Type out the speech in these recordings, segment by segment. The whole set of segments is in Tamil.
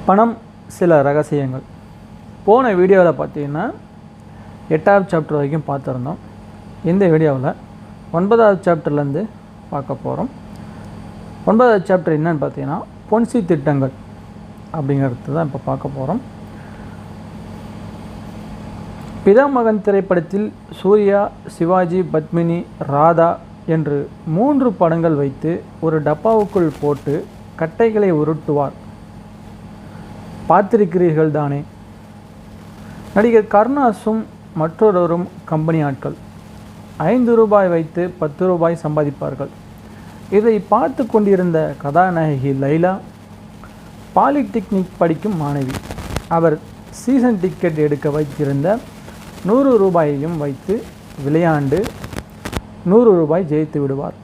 பணம் சில ரகசியங்கள். போன வீடியோவில் பார்த்தீங்கன்னா 8வது சாப்டர் வரைக்கும் பார்த்துருந்தோம். இந்த வீடியோவில் 9வது சாப்டர்லேருந்து பார்க்க போகிறோம். 9வது சாப்டர் என்னன்னு பார்த்தீங்கன்னா பொன்சி திட்டங்கள் அப்படிங்கிறது தான் இப்போ பார்க்க போகிறோம். பிதாமகன் திரைப்படத்தில் சூர்யா, சிவாஜி, பத்மினி, ராதா என்று 3 படங்கள் வைத்து ஒரு டப்பாவுக்குள் போட்டு கட்டைகளை உருட்டுவார். பார்த்திருக்கிறீர்கள் தானே? நடிகர் கருணாஸும் மற்றொருவரும் கம்பெனி ஆட்கள். 5 ரூபாய் வைத்து 10 ரூபாய் சம்பாதிப்பார்கள். இதை பார்த்து கொண்டிருந்த கதாநாயகி லைலா பாலிடெக்னிக் படிக்கும் மாணவி. அவர் சீசன் டிக்கெட் எடுக்க வைத்திருந்த 100 ரூபாயையும் வைத்து விளையாண்டு 100 ரூபாய் ஜெயித்து விடுவார்.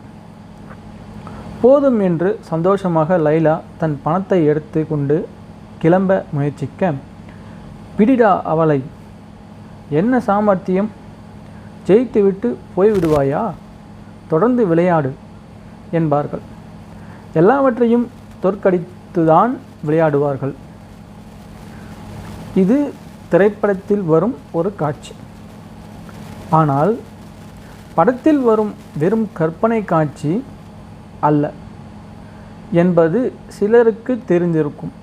போதும் என்று சந்தோஷமாக லைலா தன் பணத்தை எடுத்து கொண்டு கிளம்ப முயற்சிக்க, பிடிடா அவளை, என்ன சாமர்த்தியம், ஜெயித்துவிட்டு போய்விடுவாயா, தொடர்ந்து விளையாடு என்பார்கள். எல்லாவற்றையும் தோற்கடித்துதான் விளையாடுவார்கள். இது திரைப்படத்தில் வரும் ஒரு காட்சி. ஆனால் படத்தில் வரும் வெறும் கற்பனை காட்சி அல்ல என்பது சிலருக்கு தெரிந்திருக்கும்.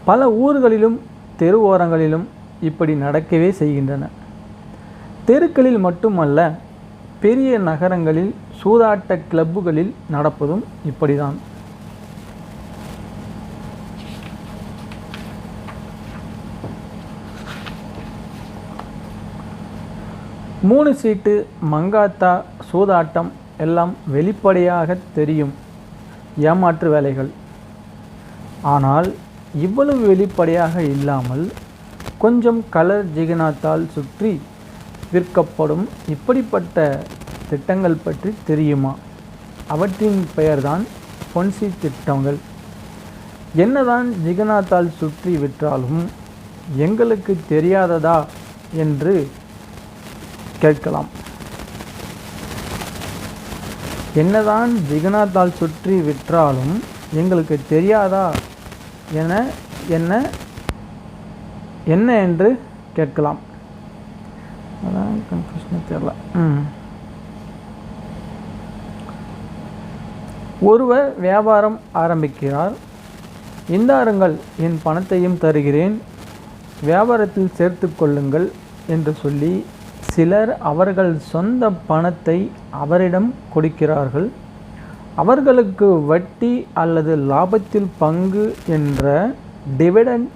பல ஊர்களிலும் தெரு ஓரங்களிலும் இப்படி நடக்கவே செய்கின்றன. தெருக்களில் மட்டுமல்ல, பெரிய நகரங்களில் சூதாட்ட கிளப்புகளில் நடப்பதும் இப்படிதான். மூணு சீட்டு, மங்காத்தா, சூதாட்டம் எல்லாம் வெளிப்படையாக தெரியும் ஏமாற்று வேலைகள். ஆனால் இவ்வளவு வெளிப்படையாக இல்லாமல் கொஞ்சம் கலர் ஜிகனாத்தால் சுற்றி விற்கப்படும் இப்படிப்பட்ட திட்டங்கள் பற்றி தெரியுமா? அவற்றின் பெயர்தான் பொன்சி திட்டங்கள். என்னதான் ஜிகனாத்தால் சுற்றி விற்றாலும் எங்களுக்கு தெரியாததா என்று கேட்கலாம். என்னதான் ஜிகனாத்தால் சுற்றி விற்றாலும் எங்களுக்கு தெரியாதா என்ன என்று கேட்கலாம். அதான் கன்ஃபியூஷனே தெரியல. ஒருவர் வியாபாரம் ஆரம்பிக்கிறார். இந்தாருங்கள், என் பணத்தையும் தருகிறேன், வியாபாரத்தில் சேர்த்து கொள்ளுங்கள் என்று சொல்லி சிலர் அவர்கள் சொந்த பணத்தை அவரிடம் கொடுக்கிறார்கள். அவர்களுக்கு வட்டி அல்லது லாபத்தில் பங்கு என்ற டிவிடெண்ட்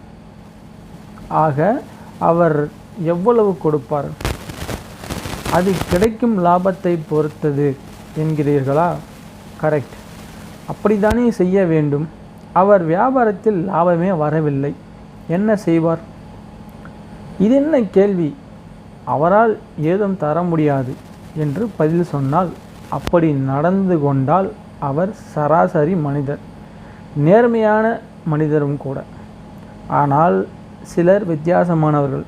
ஆக அவர் எவ்வளவு கொடுப்பார்? அது கிடைக்கும் லாபத்தை பொறுத்தது என்கிறீர்களா? கரெக்ட், அப்படித்தானே செய்ய வேண்டும். அவர் வியாபாரத்தில் லாபமே வரவில்லை, என்ன செய்வார்? இது என்ன கேள்வி? அவரால் ஏதும் தர முடியாது என்று பதில் சொன்னால், அப்படி நடந்து கொண்டால் அவர் சராசரி மனிதர், நேர்மையான மனிதரும் கூட. ஆனால் சிலர் வித்தியாசமானவர்கள்.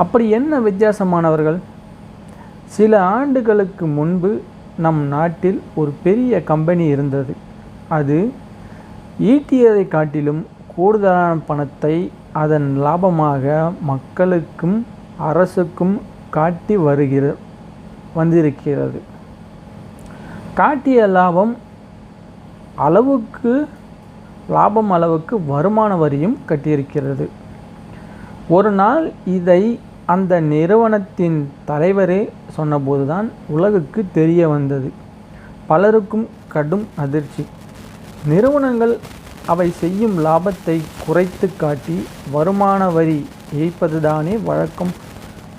அப்படி என்ன வித்தியாசமானவர்கள்? சில ஆண்டுகளுக்கு முன்பு நம் நாட்டில் ஒரு பெரிய கம்பெனி இருந்தது. அது ஈட்டியதை காட்டிலும் கூடுதலான பணத்தை அதன் லாபமாக மக்களுக்கும் அரசுக்கும் காட்டி வந்திருக்கிறது. காட்டிய லாபம் அளவுக்கு வருமான வரியும் கட்டியிருக்கிறது. ஒரு நாள் இதை அந்த நிறுவனத்தின் தலைவரே சொன்னபோதுதான் உலகுக்கு தெரிய வந்தது. பலருக்கும் கடும் அதிர்ச்சி. நிறுவனங்கள் அவை செய்யும் லாபத்தை குறைத்து காட்டி வருமான வரி ஏய்ப்பதுதானே வழக்கம்,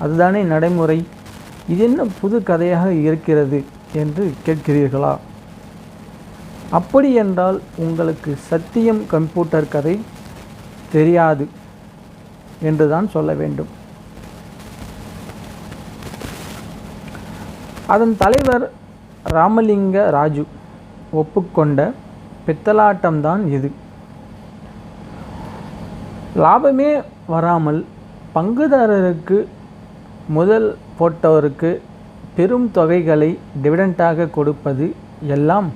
அதுதானே நடைமுறை. இது என்ன புது கதையாக இருக்கிறது என்று கேட்கிறீர்களா? அப்படி என்றால் உங்களுக்கு சத்தியம் கம்ப்யூட்டர் கதை தெரியாது என்றுதான் சொல்ல வேண்டும். அதன் தலைவர் ராமலிங்க ராஜு ஒப்புக்கொண்ட பித்தலாட்டம்தான் இது. லாபமே வராமல் பங்குதாரருக்கு, முதல் போட்டவருக்கு பெரும் தொகைகளை டிவிடெண்டாக கொடுப்பது எல்லாம்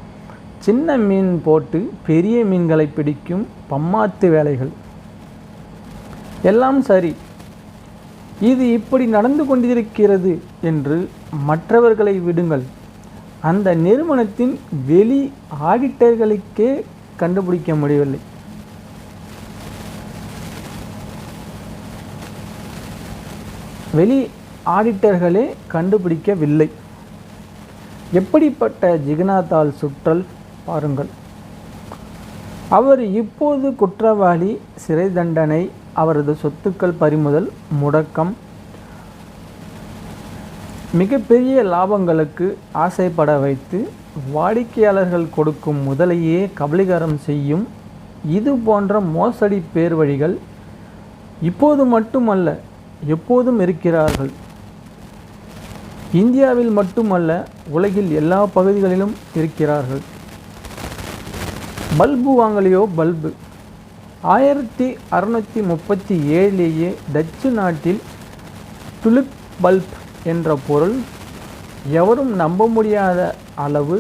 சின்ன மீன் போட்டு பெரிய மீன்களை பிடிக்கும் பம்மாத்து வேலைகள் எல்லாம் சரி. இது இப்படி நடந்து கொண்டிருக்கிறது என்று மற்றவர்களை விடுங்கள். அந்த நிறுவனத்தின் வெளி ஆடிட்டர்களுக்கே கண்டுபிடிக்க முடியவில்லை. வெளி ஆடிட்டர்களே கண்டுபிடிக்கவில்லை. எப்படிப்பட்ட ஜிகனாத்தால் சுற்றல் பாருங்கள். அவர் இப்போது குற்றவாளி, சிறை தண்டனை, அவரது சொத்துக்கள் பறிமுதல், முடக்கம், மிகப்பெரிய லாபங்களுக்கு ஆசைப்பட வைத்து வாடிக்கையாளர்கள் கொடுக்கும் முதலையே கபலீகரம் செய்யும் இது போன்ற மோசடி பேர் வழிகள் இப்போது மட்டுமல்ல, எப்போதும் இருக்கிறார்கள். இந்தியாவில் மட்டுமல்ல, உலகில் எல்லா பகுதிகளிலும் இருக்கிறார்கள். பல்பு வாங்கலையோ பல்பு. 1637 டச்சு நாட்டில் துலிப் பல்ப் என்ற பொருள் எவரும் நம்ப முடியாத அளவு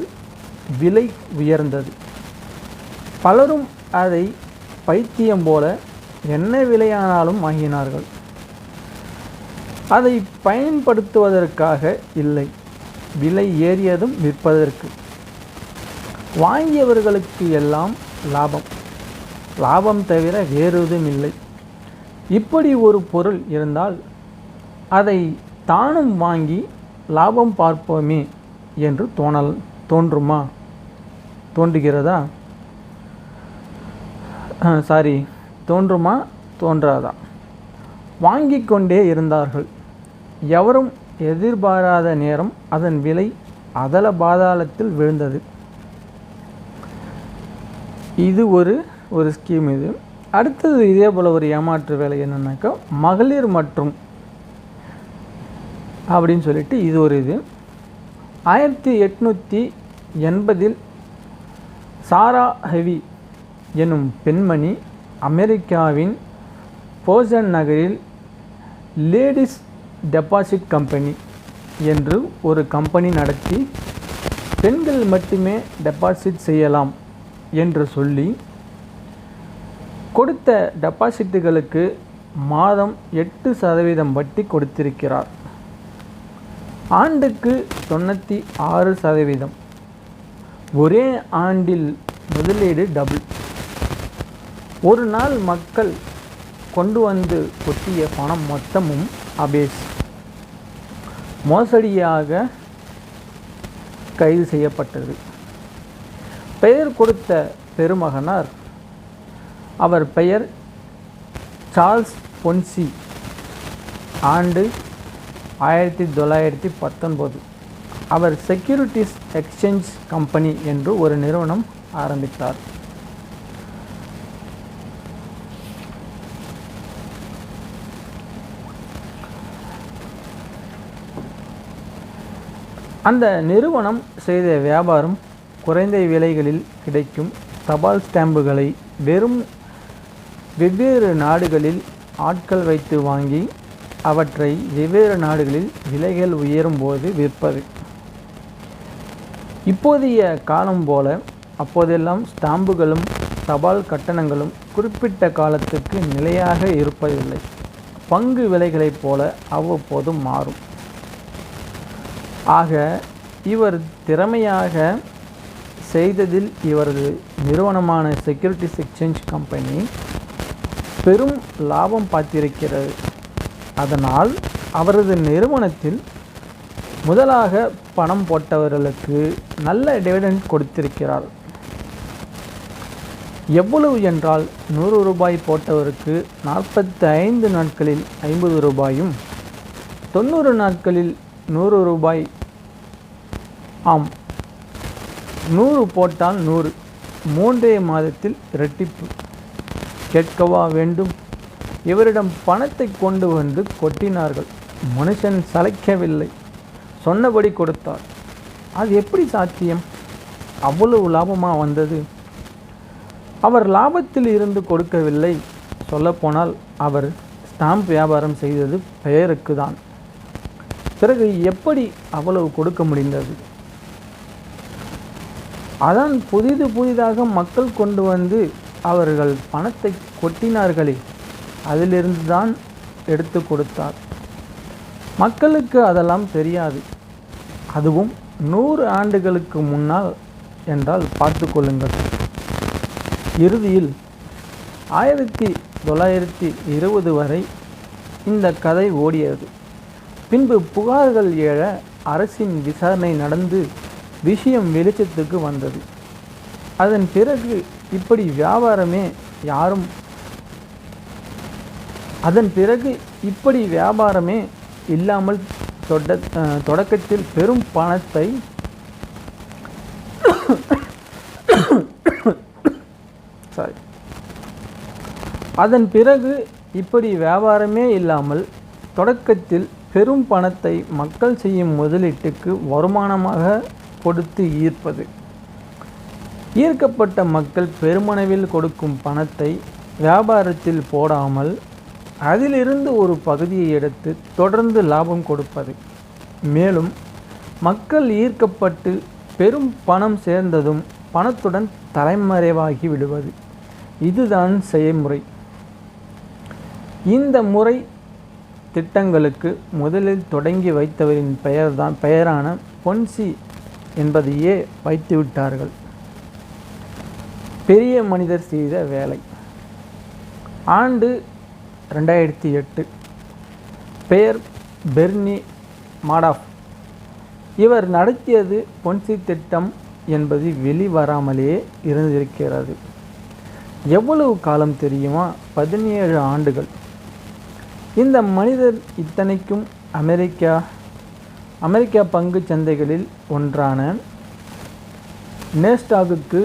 விலை உயர்ந்தது. பலரும் அதை பைத்தியம் போல என்ன விலையானாலும் வாங்கினார்கள். அதை பயன்படுத்துவதற்காக இல்லை, விலை ஏறியதும் விற்பதற்கு. வாங்கியவர்களுக்கு எல்லாம் லாபம், லாபம் தவிர வேறெதுவும் இல்லை. இப்படி ஒரு பொருள் இருந்தால் அதை தானும் வாங்கி லாபம் பார்ப்போமே என்று தோன்றுமா? தோன்றுகிறதா? தோன்றுமா? தோன்றாதா? வாங்கி கொண்டே இருந்தார்கள். எவரும் எதிர்பாராத நேரம் அதன் விலை அதல பாதாளத்தில் விழுந்தது. இது ஒரு ஸ்கீம். இது அடுத்தது இதே போல் ஒரு ஏமாற்று வேலை என்னன்னாக்கா மகளிர் மற்றும் அப்படின்னு சொல்லிட்டு இது ஒரு இது 1880 சாரா ஹெவி எனும் பெண்மணி அமெரிக்காவின் போசன் நகரில் லேடிஸ் டெபாசிட் கம்பெனி என்று ஒரு கம்பெனி நடத்தி பெண்கள் மட்டுமே டெபாசிட் செய்யலாம் என்று சொல்லி கொடுத்த டெபாசிட்டுகளுக்கு மாதம் 8% வட்டி கொடுத்திருக்கிறார். ஆண்டுக்கு 96%. ஒரே ஆண்டில் முதலீடு டபுள். ஒரு நாள் மக்கள் கொண்டு வந்து கொட்டிய பணம் மொத்தமும் அபேஸ். மோசடியாக கைது செய்யப்பட்டது. பெயர் கொடுத்த பெருமகனார், அவர் பெயர் சார்ல்ஸ் பொன்சி. ஆண்டு 1919. அவர் செக்யூரிட்டிஸ் எக்ஸ்சேஞ்ச் கம்பெனி என்று ஒரு நிறுவனம் ஆரம்பித்தார். அந்த நிறுவனம் செய்த வியாபாரம் குறைந்த விலைகளில் கிடைக்கும் தபால் ஸ்டாம்புகளை வெவ்வேறு நாடுகளில் ஆட்கள் வைத்து வாங்கி அவற்றை வெவ்வேறு நாடுகளில் விலைகள் உயரும் போது விற்பது. இப்போதைய காலம் போல அப்போதெல்லாம் ஸ்டாம்புகளும் தபால் கட்டணங்களும் குறிப்பிட்ட காலத்துக்கு நிலையாக இருப்பதில்லை. பங்கு விலைகளைப் போல அவ்வப்போது மாறும். ஆக இவர் திறமையாக செய்ததில் இவரது நிறுவனமான செக்யூரிட்டிஸ் எக்ஸ்சேஞ்ச் கம்பெனி பெரும் லாபம் பார்த்திருக்கிறது. அதனால் அவரது நிறுவனத்தில் முதலாக பணம் போட்டவர்களுக்கு நல்ல டிவிடெண்ட் கொடுத்திருக்கிறார். எவ்வளவு என்றால் 100 ரூபாய் போட்டவருக்கு 45 நாட்களில் 50 ரூபாயும், 90 நாட்களில் 100 ரூபாய். ஆம், 100 போட்டால் 100, 3 மாதத்தில் இரட்டிப்பு. கேட்கவா வேண்டும்? இவரிடம் பணத்தை கொண்டு வந்து கொட்டினார்கள். மனுஷன் சளைக்கவில்லை, சொன்னபடி கொடுத்தார். அது எப்படி சாத்தியம்? அவ்வளவு லாபமாக வந்தது? அவர் லாபத்தில் இருந்து கொடுக்கவில்லை. சொல்லப்போனால் அவர் ஸ்டாம்ப் வியாபாரம் செய்தது பெயருக்கு தான். பிறகு எப்படி அவ்வளவு கொடுக்க முடிந்தது? அதான் புதிதாக மக்கள் கொண்டு வந்து அவர்கள் பணத்தை கொட்டினார்களே, அதிலிருந்து தான் எடுத்து கொடுத்தார். மக்களுக்கு அதெல்லாம் தெரியாது. அதுவும் 100 ஆண்டுகளுக்கு முன்னால் என்றால் பார்த்து கொள்ளுங்கள். இறுதியில் 1920 வரை இந்த கதை ஓடியது. பின்பு புகார்கள் எழ அரசின் விசாரணை நடந்து விஷயம் வெளிச்சத்துக்கு வந்தது. அதன் பிறகு இப்படி வியாபாரமே இல்லாமல் தொடக்கத்தில் பெரும் பணத்தை அதன் பிறகு இப்படி வியாபாரமே இல்லாமல் தொடக்கத்தில் பெரும் பணத்தை மக்கள் செய்யும் முதலீட்டுக்கு வருமானமாக கொடுத்து ஈர்ப்பது. ஈர்க்கப்பட்ட மக்கள் பெருமளவில் கொடுக்கும் பணத்தை வியாபாரத்தில் போடாமல் அதிலிருந்து ஒரு பகுதியை எடுத்து தொடர்ந்து லாபம் கொடுப்பது. மேலும் மக்கள் ஈர்க்கப்பட்டு பெரும் பணம் சேர்ந்ததும் பணத்துடன் தலைமறைவாகி விடுவது. இதுதான் செயல்முறை. இந்த முறை திட்டங்களுக்கு முதலில் தொடங்கி வைத்தவரின் பெயரான பொன்சி என்பதையே வைத்துவிட்டார்கள். பெரிய மனிதர் செய்த வேலை. ஆண்டு 2008. பெயர் பெர்னி மாடாஃப். இவர் நடத்தியது பொன்சி திட்டம் என்பது வெளிவராமலே இருந்திருக்கிறது. எவ்வளவு காலம் தெரியுமா? 17 ஆண்டுகள். இந்த மனிதர் இத்தனைக்கும் அமெரிக்கா பங்கு சந்தைகளில் ஒன்றான நேஸ்டாக்குக்கு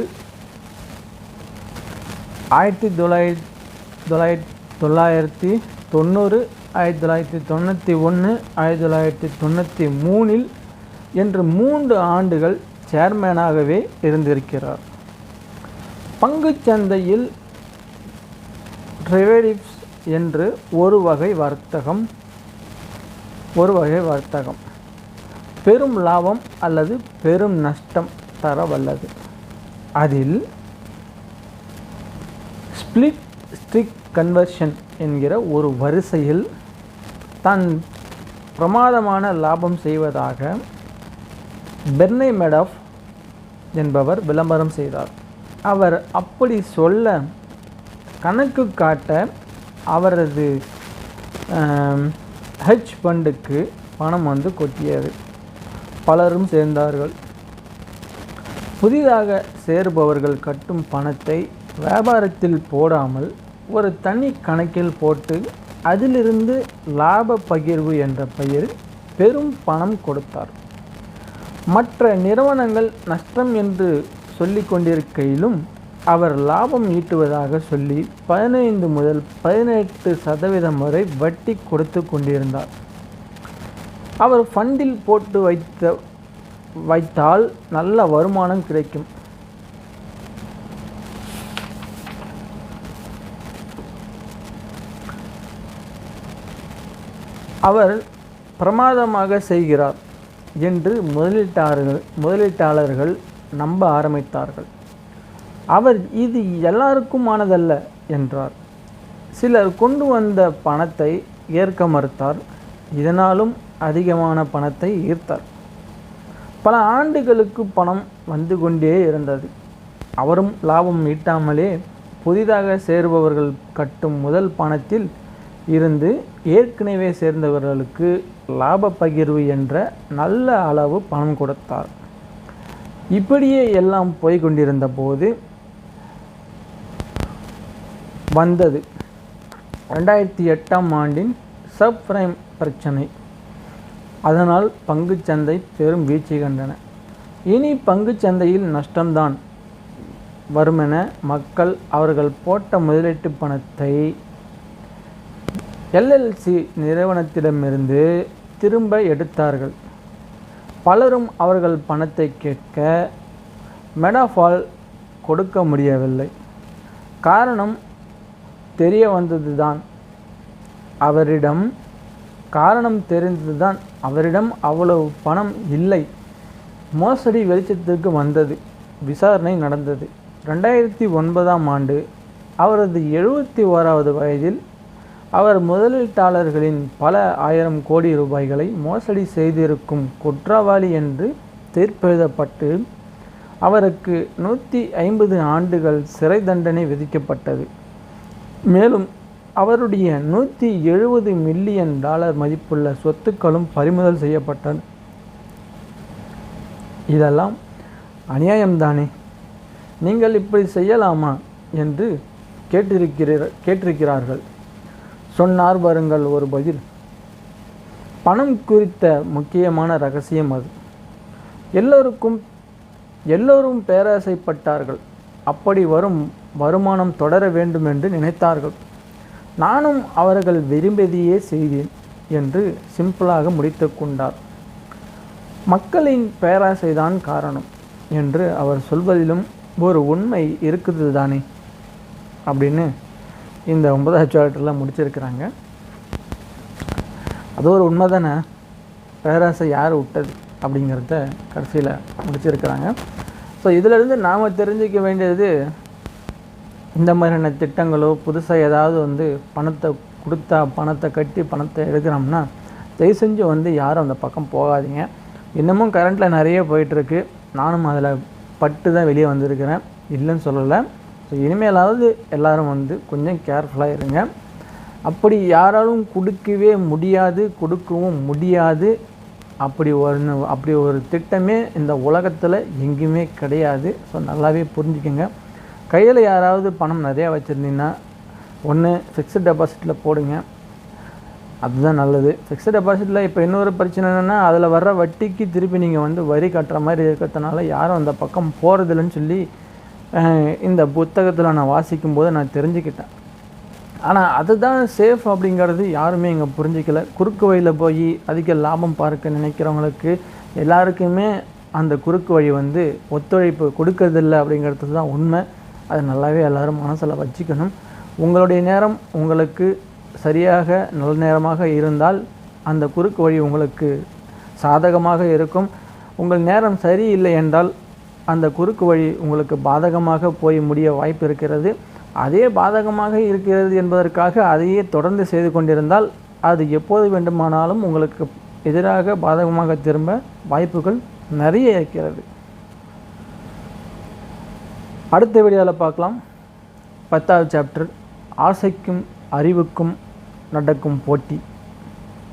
1990, 1991, 1993 என்று 3 ஆண்டுகள் சேர்மேனாகவே இருந்திருக்கிறார். பங்கு சந்தையில் டெரிவேட்டிவ்ஸ் என்று ஒரு வகை வர்த்தகம் பெரும் லாபம் அல்லது பெரும் நஷ்டம் தர வல்லது. அதில் ஸ்பிளிட் ஸ்ட்ரிக் கன்வர்ஷன் என்கிற ஒரு வரிசையில் தான் பிரமாதமான லாபம் செய்வதாக பெர்னி மேடாஃப் என்பவர் விளம்பரம் செய்தார். அவர் அப்படி சொல்ல கணக்கு காட்ட அவரது ஹெட்ஜ் ஃபண்டுக்கு பணம் வந்து கொட்டியது. பலரும் சேர்ந்தார்கள். புதிதாக சேருபவர்கள் கட்டும் பணத்தை வியாபாரத்தில் போடாமல் ஒரு தனி கணக்கில் போட்டு அதிலிருந்து லாப பகிர்வு என்ற பெயரில் பெரும் பணம் கொடுத்தார். மற்ற நிறுவனங்கள் நஷ்டம் என்று சொல்லிக் கொண்டிருக்கையிலும் அவர் லாபம் ஈட்டுவதாக சொல்லி 15 முதல் 18% வரை வட்டி கொடுத்து கொண்டிருந்தார். அவர் ஃபண்டில் போட்டு வைத்தால் நல்ல வருமானம் கிடைக்கும். அவர் பிரமாதமாக செய்கிறார் என்று முதலீட்டாளர்கள் நம்ப ஆரம்பித்தார்கள். அவர் இது எல்லாருக்குமானதல்ல என்றார். சிலர் கொண்டு வந்த பணத்தை ஏற்க மறுத்தார். இதனாலும் அதிகமான பணத்தை ஈர்த்தார். பல ஆண்டுகளுக்கு பணம் வந்து கொண்டே இருந்தது. அவரும் லாபம் ஈட்டாமலே புதிதாக சேருபவர்கள் கட்டும் முதல் பணத்தில் இருந்து ஏற்கனவே சேர்ந்தவர்களுக்கு லாப பகிர்வு என்ற நல்ல அளவு பணம் கொடுத்தார். இப்படியே எல்லாம் போய்கொண்டிருந்த போது வந்தது 2008ஆம் ஆண்டின் சப்பிரைம் பிரச்சனை. அதனால் பங்குச்சந்தை பெரும் வீழ்ச்சி கண்டன. இனி பங்குச்சந்தையில் நஷ்டம்தான் வருமென மக்கள் அவர்கள் போட்ட முதலீட்டு பணத்தை LLC நிறுவனத்திடமிருந்து திரும்ப எடுத்தார்கள். பலரும் அவர்கள் பணத்தை கேட்க மெடாஃபால் கொடுக்க முடியவில்லை. காரணம் தெரிய வந்ததுதான். அவரிடம் அவ்வளவு பணம் இல்லை. மோசடி வெளிச்சத்திற்கு வந்தது. விசாரணை நடந்தது. 2009ஆம் ஆண்டு அவரது 71வது வயதில் அவர் முதலீட்டாளர்களின் பல ஆயிரம் கோடி ரூபாய்களை மோசடி செய்திருக்கும் குற்றவாளி என்று தீர்ப்பெழுதப்பட்டு அவருக்கு 150 ஆண்டுகள் சிறை தண்டனை விதிக்கப்பட்டது. மேலும் அவருடைய $170 மில்லியன் மதிப்புள்ள சொத்துக்களும் பறிமுதல் செய்யப்பட்டன. இதெல்லாம் அநியாயம்தானே, நீங்கள் இப்படி செய்யலாமா என்று கேட்டிருக்கிறார்கள். சொன்னார் பாருங்கள் ஒரு பதில். பணம் குறித்த முக்கியமான ரகசியம் அது. எல்லோரும் பேராசைப்பட்டார்கள். அப்படி வரும் வருமானம் தொடர வேண்டும் என்று நினைத்தார்கள். நானும் அவர்கள் விரும்பியதையே செய்தேன் என்று சிம்பிளாக முடித்து கொண்டார். மக்களின் பேராசைதான் காரணம் என்று அவர் சொல்வதிலும் ஒரு உண்மை இருக்குது தானே அப்படின்னு இந்த 9வது சாப்டரில் முடிச்சிருக்கிறாங்க. அது ஒரு உண்மை தானே, பேராசை யார் விட்டது அப்படிங்கிறத கடைசியில் முடிச்சிருக்கிறாங்க. ஸோ இதிலிருந்து நாம் தெரிஞ்சிக்க வேண்டியது, இந்த மாதிரியான திட்டங்களோ புதுசாக ஏதாவது பணத்தை கொடுத்தா பணத்தை கட்டி பணத்தை எடுக்கிறோம்னா தயவு செஞ்சு யாரும் அந்த பக்கம் போகாதீங்க. இன்னமும் கரண்ட்டில் நிறைய போயிட்டுருக்கு. நானும் அதில் பட்டு தான் வெளியே வந்திருக்கிறேன், இல்லைன்னு சொல்லலை. ஸோ இனிமேலாவது எல்லோரும் கொஞ்சம் கேர்ஃபுல்லாக இருங்க. அப்படி யாராலும் கொடுக்கவும் முடியாது. அப்படி ஒரு திட்டமே இந்த உலகத்தில் எங்கேயுமே கிடையாது. ஸோ நல்லாவே புரிஞ்சுக்கோங்க. கையில் யாராவது பணம் நிறையா வச்சுருந்தீங்கன்னா ஒன்று ஃபிக்ஸட் டெபாசிட்டில் போடுங்க, அதுதான் நல்லது. ஃபிக்ஸட் டெபாசிட்டில் இப்போ இன்னொரு பிரச்சனை என்னென்னா, அதில் வர்ற வட்டிக்கு திருப்பி நீங்கள் வரி கட்டுற மாதிரி இருக்கிறதுனால யாரும் அந்த பக்கம் போகிறதில்லன்னு சொல்லி இந்த புத்தகத்தில் நான் வாசிக்கும்போது நான் தெரிஞ்சுக்கிட்டேன். ஆனால் அதுதான் சேஃப் அப்படிங்கிறது யாருமே இங்கே புரிஞ்சிக்கல. குறுக்கு வழியில் போய் அதிக லாபம் பார்க்க நினைக்கிறவங்களுக்கு எல்லாருக்குமே அந்த குறுக்கு வழி ஒத்துழைப்பு கொடுக்கறதில்லை அப்படிங்கிறது தான் உண்மை. அது நல்லாவே எல்லோரும் மனசில் வச்சுக்கணும். உங்களுடைய நேரம் உங்களுக்கு சரியாக நல்ல நேரமாக இருந்தால் அந்த குறுக்கு வழி உங்களுக்கு சாதகமாக இருக்கும். உங்கள் நேரம் சரியில்லை என்றால் அந்த குறுக்கு வழி உங்களுக்கு பாதகமாக போய் முடிய வாய்ப்பு இருக்கிறது. அதே பாதகமாக இருக்கிறது என்பதற்காக அதையே தொடர்ந்து செய்து கொண்டிருந்தால் அது எப்போது வேண்டுமானாலும் உங்களுக்கு எதிராக பாதகமாக திரும்ப வாய்ப்புகள் நிறைய இருக்கிறது. அடுத்த வீடியோவில் பார்க்கலாம். 10வது சாப்டர், ஆசைக்கும் அறிவுக்கும் நடக்கும் போட்டி,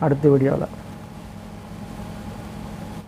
அடுத்த வீடியோவில்.